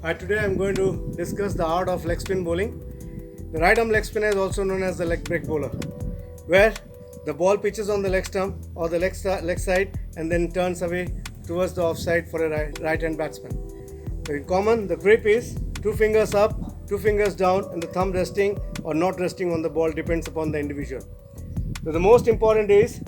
Today I'm going to discuss the art of leg spin bowling. The right arm leg spinner is also known as the leg break bowler, where the ball pitches on the leg stump or the leg side and then turns away towards the offside for a right hand batsman. So in common, the grip is 2 fingers up, 2 fingers down, and the thumb resting or not resting on the ball depends upon the individual. So the most important is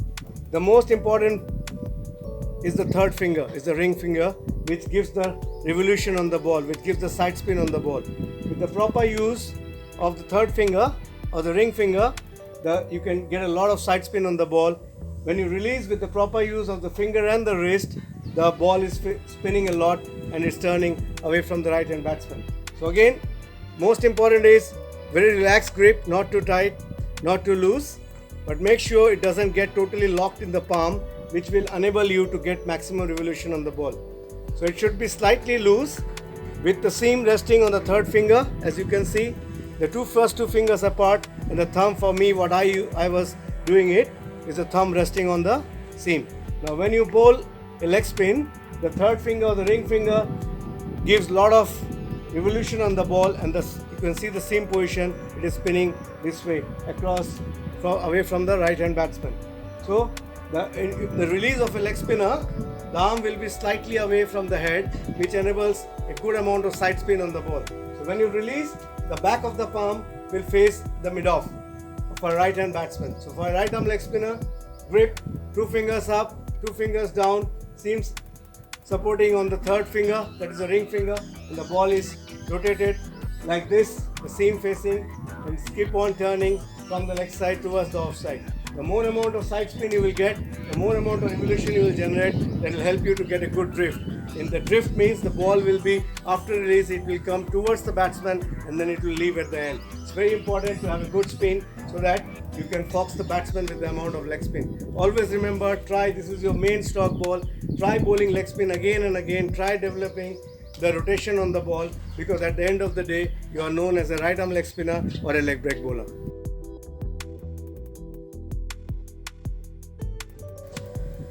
the third finger, is the ring finger, which gives the revolution on the ball, which gives the side spin on the ball. With the proper use of the third finger or the ring finger, you can get a lot of side spin on the ball. When you release with the proper use of the finger and the wrist, the ball is spinning a lot and it's turning away from the right hand batsman. So again, most important is very relaxed grip, not too tight, not too loose, but make sure it doesn't get totally locked in the palm, which will enable you to get maximum revolution on the ball. So it should be slightly loose with the seam resting on the third finger. As you can see, the first two fingers apart, and the thumb, for me, what I was doing it is the thumb resting on the seam. Now when you bowl a leg spin, the third finger or the ring finger gives a lot of revolution on the ball, and you can see the seam position, it is spinning this way across away from the right hand batsman. So the release of a leg spinner, the arm will be slightly away from the head, which enables a good amount of side spin on the ball. So when you release, the back of the palm will face the mid-off for a right hand batsman. So for a right arm leg spinner, grip, 2 fingers up, 2 fingers down, seams supporting on the third finger, that is the ring finger, and the ball is rotated like this, the seam facing, and keep on turning from the leg side towards the offside. The more amount of side spin you will get, the more amount of revolution you will generate, that will help you to get a good drift. In the drift means the ball will be, after release, it will come towards the batsman and then it will leave at the end. It's very important to have a good spin so that you can fox the batsman with the amount of leg spin. Always remember, this is your main stock ball, try bowling leg spin again and again, try developing the rotation on the ball, because at the end of the day, you are known as a right arm leg spinner or a leg break bowler.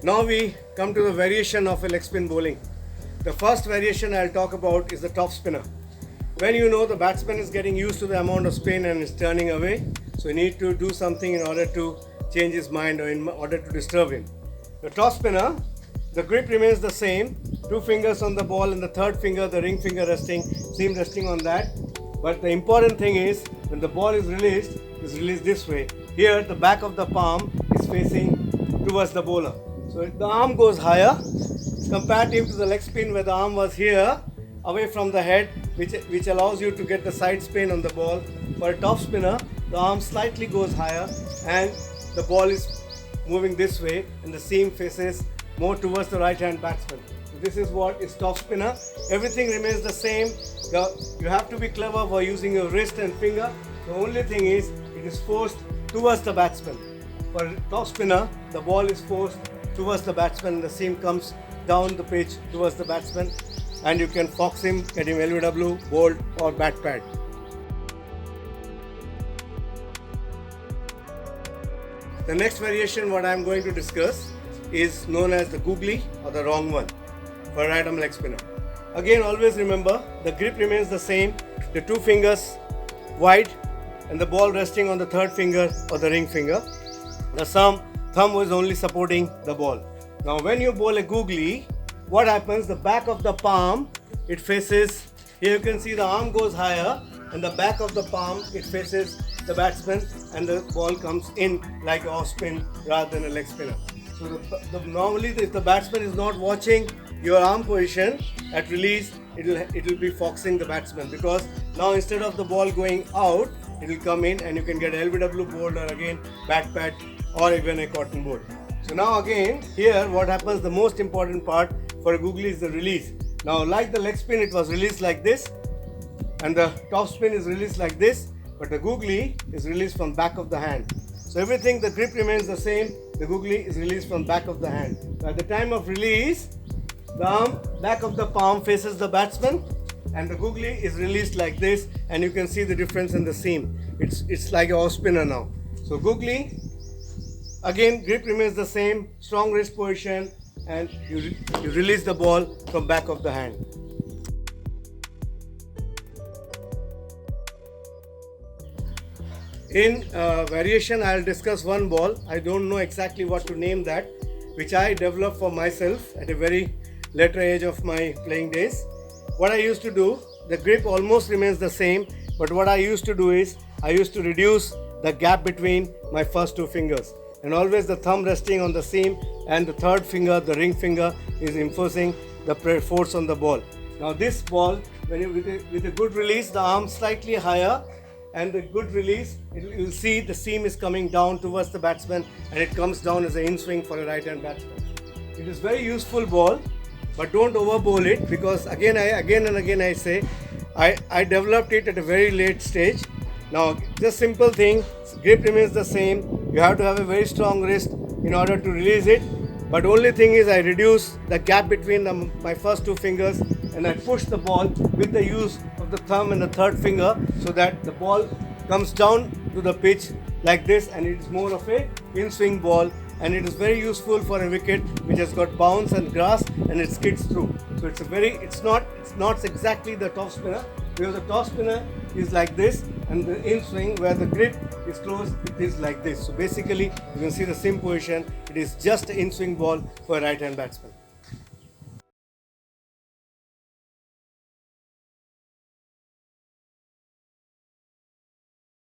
Now we come to the variation of a leg spin bowling. The first variation I'll talk about is the top spinner. When you know the batsman is getting used to the amount of spin and is turning away, so you need to do something in order to change his mind or in order to disturb him. The top spinner, the grip remains the same, 2 fingers on the ball and the third finger, the ring finger resting, seam resting on that. But the important thing is, when the ball is released this way. Here the back of the palm is facing towards the bowler. So the arm goes higher comparative to the leg spin, where the arm was here away from the head, which allows you to get the side spin on the ball. For a top spinner, the arm slightly goes higher and the ball is moving this way and the seam faces more towards the right hand batsman. So this is what is top spinner. Everything remains the same. You have to be clever for using your wrist and finger. The only thing is, it is forced towards the batsman. For a top spinner, the ball is forced towards the batsman, the seam comes down the pitch towards the batsman, and you can fox him, get him LBW, bowled or bat pad. The next variation what I am going to discuss is known as the googly or the wrong one for right arm leg spinner. Again, always remember, the grip remains the same, the 2 fingers wide and the ball resting on the third finger or the ring finger. The thumb was only supporting the ball. Now when you bowl a googly, what happens, the back of the palm, it faces, here you can see the arm goes higher and the back of the palm, it faces the batsman and the ball comes in like a off spin rather than a leg spinner. So normally if the batsman is not watching your arm position at release, it will be foxing the batsman, because now instead of the ball going out, it will come in and you can get LBW bowled or again bat pad or even a cotton ball. So now again, here what happens, the most important part for a googly is the release. Now like the leg spin, it was released like this and the top spin is released like this, but the googly is released from back of the hand. So everything, the grip remains the same, the googly is released from back of the hand. So at the time of release, the arm, back of the palm faces the batsman and the googly is released like this, and you can see the difference in the seam. It's like a off spinner now. So googly, again grip remains the same, strong wrist position, and you release the ball from back of the hand. In variation, I'll discuss one ball. I don't know exactly what to name that, which I developed for myself at a very later age of my playing days. What I used to do, the grip almost remains the same, but what I used to do is I used to reduce the gap between my first two fingers, and always the thumb resting on the seam and the third finger, the ring finger, is enforcing the force on the ball. Now this ball, when you with a good release, the arm slightly higher, and the good release, you'll see the seam is coming down towards the batsman, and it comes down as an in swing for a right hand batsman. It is very useful ball, but don't over bowl it, because again and again I say, I developed it at a very late stage. Now just simple thing, grip remains the same. You have to have a very strong wrist in order to release it. But only thing is I reduce the gap between my first two fingers, and I push the ball with the use of the thumb and the third finger, so that the ball comes down to the pitch like this, and it is more of a in-swing ball, and it is very useful for a wicket which has got bounce and grass and it skids through. So it's not exactly the top spinner, because the top spinner is like this, and the in-swing where the grip is closed, it is like this. So basically you can see the same position, it is just an in-swing ball for a right hand batsman.